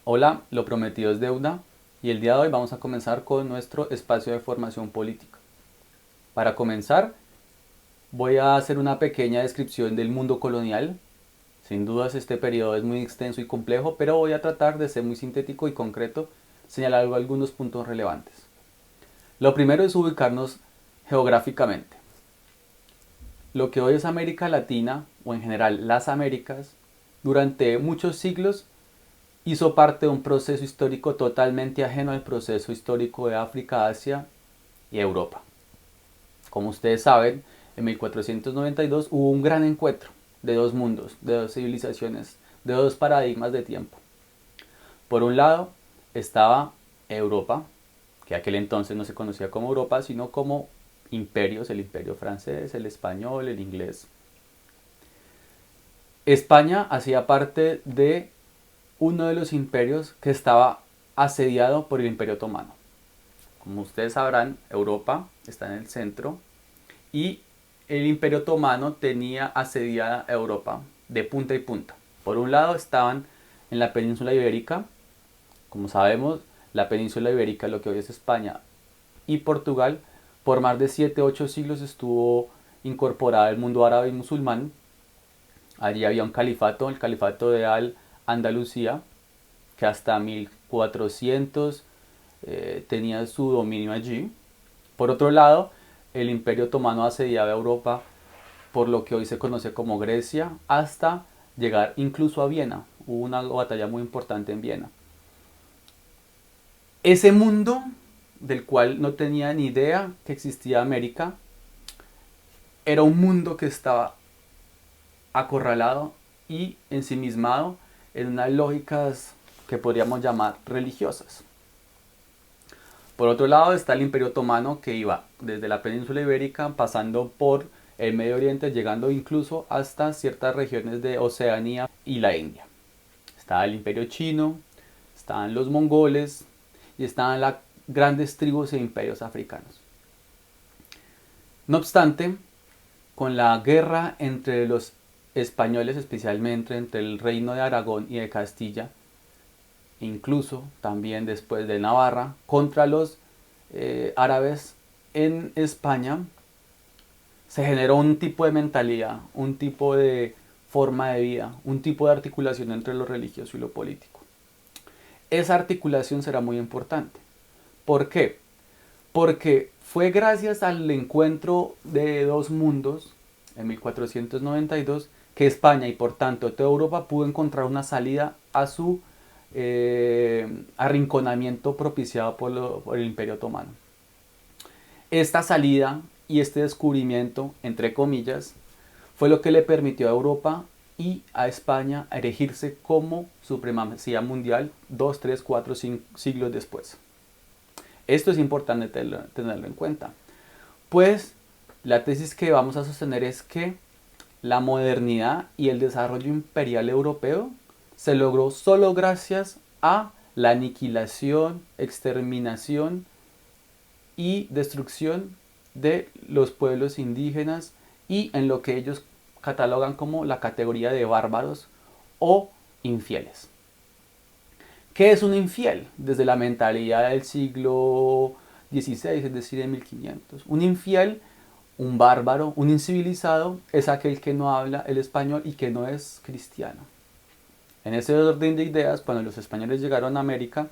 Hola, lo prometido es deuda y el día de hoy vamos a comenzar con nuestro espacio de formación política. Para comenzar, voy a hacer una pequeña descripción del mundo colonial. Sin dudas este periodo es muy extenso y complejo, pero voy a tratar de ser muy sintético y concreto, señalando algunos puntos relevantes. Lo primero es ubicarnos geográficamente. Lo que hoy es América Latina, o en general las Américas, durante muchos siglos hizo parte de un proceso histórico totalmente ajeno al proceso histórico de África, Asia y Europa. Como ustedes saben, en 1492 hubo un gran encuentro de dos mundos, de dos civilizaciones, de dos paradigmas de tiempo. Por un lado estaba Europa, que aquel entonces no se conocía como Europa, sino como imperios, el imperio francés, el español, el inglés. España hacía parte de uno de los imperios que estaba asediado por el Imperio Otomano. Como ustedes sabrán, Europa está en el centro y el Imperio Otomano tenía asediada Europa de punta y punta. Por un lado estaban en la península ibérica, como sabemos, la península ibérica, lo que hoy es España y Portugal, por más de 7-8 siglos estuvo incorporada al mundo árabe y musulmán. Allí había un califato, el califato de Al-Andalucía, que hasta 1400 tenía su dominio allí. Por otro lado, el Imperio Otomano asediaba Europa por lo que hoy se conoce como Grecia hasta llegar incluso a Viena. Hubo una batalla muy importante en Viena. Ese mundo del cual no tenía ni idea que existía América era un mundo que estaba acorralado y ensimismado en unas lógicas que podríamos llamar religiosas. Por otro lado está el Imperio Otomano, que iba desde la península ibérica pasando por el Medio Oriente, llegando incluso hasta ciertas regiones de Oceanía y la India. Estaba el Imperio Chino, estaban los mongoles y estaban las grandes tribus e imperios africanos. No obstante, con la guerra entre los españoles, especialmente entre el reino de Aragón y de Castilla, incluso también después de Navarra, contra los árabes en España, se generó un tipo de mentalidad, un tipo de forma de vida, un tipo de articulación entre lo religioso y lo político. Esa articulación será muy importante. ¿Por qué? Porque fue gracias al encuentro de dos mundos en 1492 que España y por tanto toda Europa pudo encontrar una salida a su arrinconamiento propiciado por el Imperio Otomano. Esta salida y este descubrimiento, entre comillas, fue lo que le permitió a Europa y a España erigirse como supremacía mundial 2, 3, 4, 5 siglos después. Esto es importante tenerlo en cuenta, pues la tesis que vamos a sostener es que la modernidad y el desarrollo imperial europeo se logró solo gracias a la aniquilación, exterminación y destrucción de los pueblos indígenas y en lo que ellos catalogan como la categoría de bárbaros o infieles. ¿Qué es un infiel? Desde la mentalidad del siglo XVI, es decir, de 1500. Un infiel, un bárbaro, un incivilizado es aquel que no habla el español y que no es cristiano. En ese orden de ideas, cuando los españoles llegaron a América,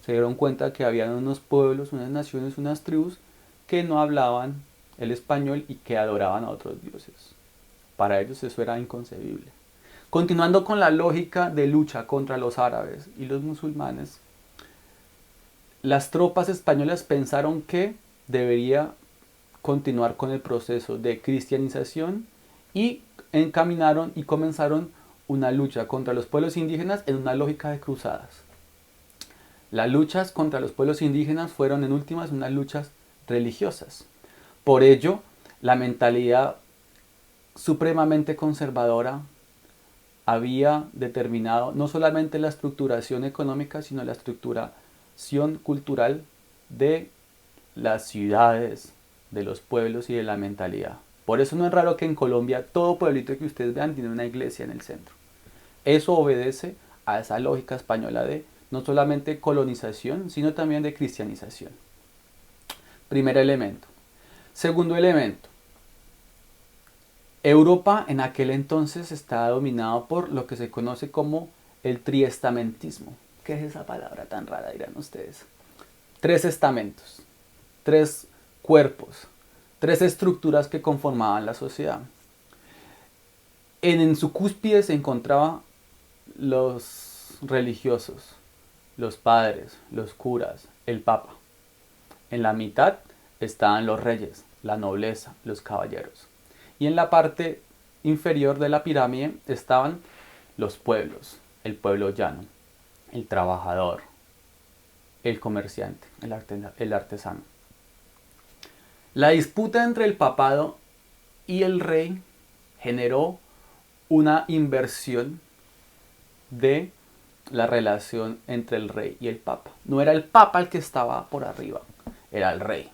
se dieron cuenta que había unos pueblos, unas naciones, unas tribus que no hablaban el español y que adoraban a otros dioses. Para ellos eso era inconcebible. Continuando con la lógica de lucha contra los árabes y los musulmanes, las tropas españolas pensaron que debería continuar con el proceso de cristianización y encaminaron y comenzaron una lucha contra los pueblos indígenas en una lógica de cruzadas. Las luchas contra los pueblos indígenas fueron en últimas unas luchas religiosas. Por ello, la mentalidad supremamente conservadora había determinado no solamente la estructuración económica, sino la estructuración cultural de las ciudades, de los pueblos y de la mentalidad. Por eso no es raro que en Colombia todo pueblito que ustedes vean tiene una iglesia en el centro. Eso obedece a esa lógica española de no solamente de colonización, sino también de cristianización. Primer elemento. Segundo elemento. Europa en aquel entonces estaba dominada por lo que se conoce como el triestamentismo. ¿Qué es esa palabra tan rara, dirán ustedes? 3 estamentos, 3 cuerpos, 3 estructuras que conformaban la sociedad. En su cúspide se encontraban los religiosos, los padres, los curas, el papa. En la mitad estaban los reyes, la nobleza, los caballeros. Y en la parte inferior de la pirámide estaban los pueblos, el pueblo llano, el trabajador, el comerciante, el artesano. La disputa entre el papado y el rey generó una inversión de la relación entre el rey y el papa. No era el papa el que estaba por arriba, era el rey.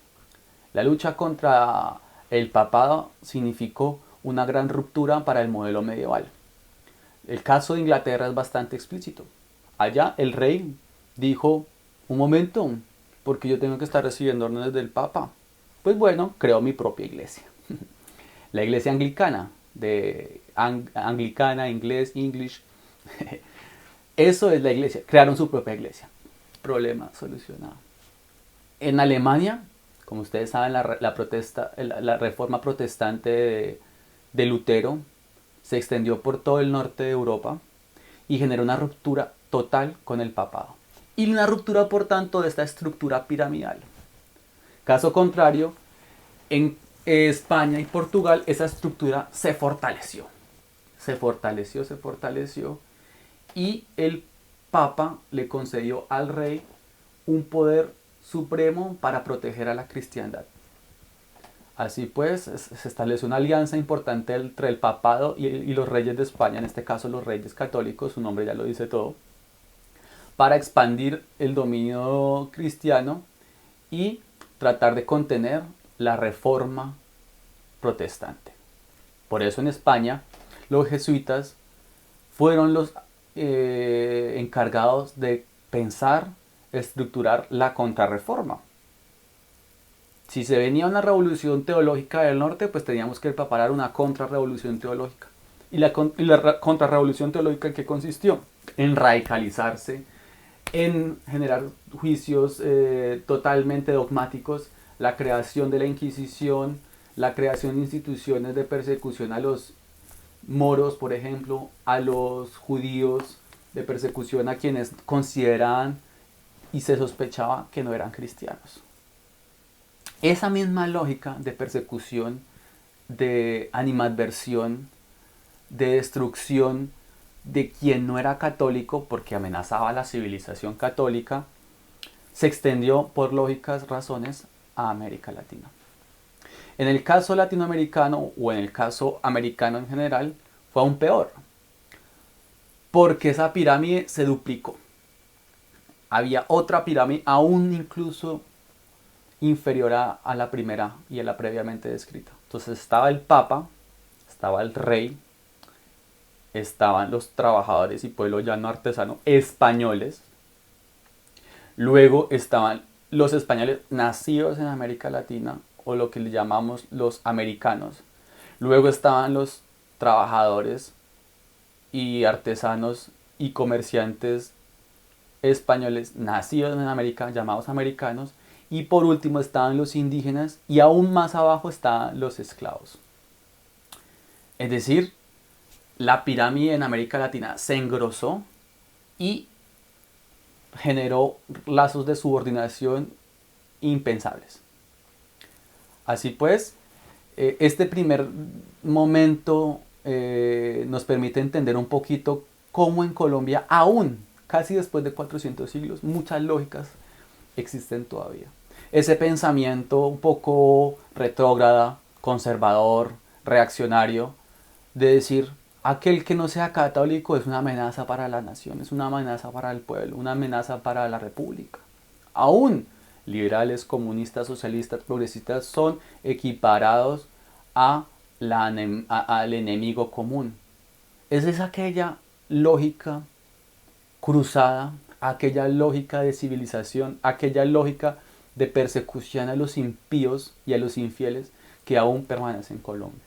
La lucha contra el papado significó una gran ruptura para el modelo medieval. El caso de Inglaterra es bastante explícito. Allá el rey dijo, un momento, porque yo tengo que estar recibiendo órdenes del papa. Pues bueno, creó mi propia iglesia. La iglesia anglicana, de anglicana, inglés, English. Eso es la iglesia. Crearon su propia iglesia. Problema solucionado. En Alemania, como ustedes saben, la reforma protestante de Lutero se extendió por todo el norte de Europa y generó una ruptura total con el papado. Y una ruptura, por tanto, de esta estructura piramidal. Caso contrario, en España y Portugal esa estructura se fortaleció. Se fortaleció y el Papa le concedió al rey un poder supremo para proteger a la cristiandad. Así pues, se estableció una alianza importante entre el papado y los reyes de España, en este caso los reyes católicos, su nombre ya lo dice todo, para expandir el dominio cristiano y tratar de contener la reforma protestante. Por eso en España los jesuitas fueron los encargados de pensar, estructurar la contrarreforma. Si se venía una revolución teológica del norte, pues teníamos que preparar una contrarrevolución teológica. ¿Y la contrarrevolución teológica en qué consistió? En radicalizarse, en generar juicios totalmente dogmáticos, la creación de la Inquisición, la creación de instituciones de persecución a los moros, por ejemplo, a los judíos, de persecución a quienes consideraban y se sospechaba que no eran cristianos. Esa misma lógica de persecución, de animadversión, de destrucción de quien no era católico porque amenazaba a la civilización católica, se extendió por lógicas razones a América Latina. En el caso latinoamericano o en el caso americano en general fue aún peor, porque esa pirámide se duplicó. Había otra pirámide aún incluso inferior a la primera y a la previamente descrita. Entonces estaba el Papa, estaba el rey, estaban los trabajadores y pueblo llano artesano españoles. Luego estaban los españoles nacidos en América Latina o lo que le llamamos los americanos. Luego estaban los trabajadores y artesanos y comerciantes españoles nacidos en América, llamados americanos. Y por último estaban los indígenas y aún más abajo estaban los esclavos. Es decir, la pirámide en América Latina se engrosó y generó lazos de subordinación impensables. Así pues, este primer momento nos permite entender un poquito cómo en Colombia, aún casi después de 400 siglos, muchas lógicas existen todavía. Ese pensamiento un poco retrógrada, conservador, reaccionario, de decir, aquel que no sea católico es una amenaza para la nación, es una amenaza para el pueblo, una amenaza para la república. Aún liberales, comunistas, socialistas, progresistas son equiparados al enemigo común. Esa es aquella lógica cruzada, aquella lógica de civilización, aquella lógica de persecución a los impíos y a los infieles que aún permanece en Colombia.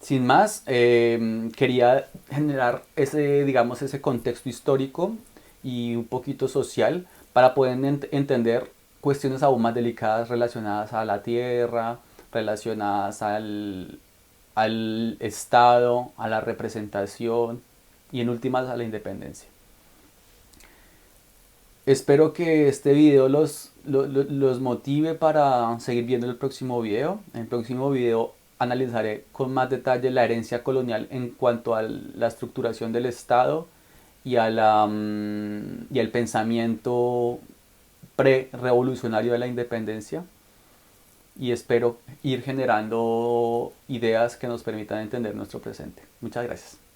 Sin más, quería generar ese, digamos, ese contexto histórico y un poquito social para poder entender cuestiones aún más delicadas relacionadas a la tierra, relacionadas al Estado, a la representación y en últimas a la independencia. Espero que este video los motive para seguir viendo el próximo video. En el próximo video analizaré con más detalle la herencia colonial en cuanto a la estructuración del Estado y, y al pensamiento pre-revolucionario de la independencia. Y espero ir generando ideas que nos permitan entender nuestro presente. Muchas gracias.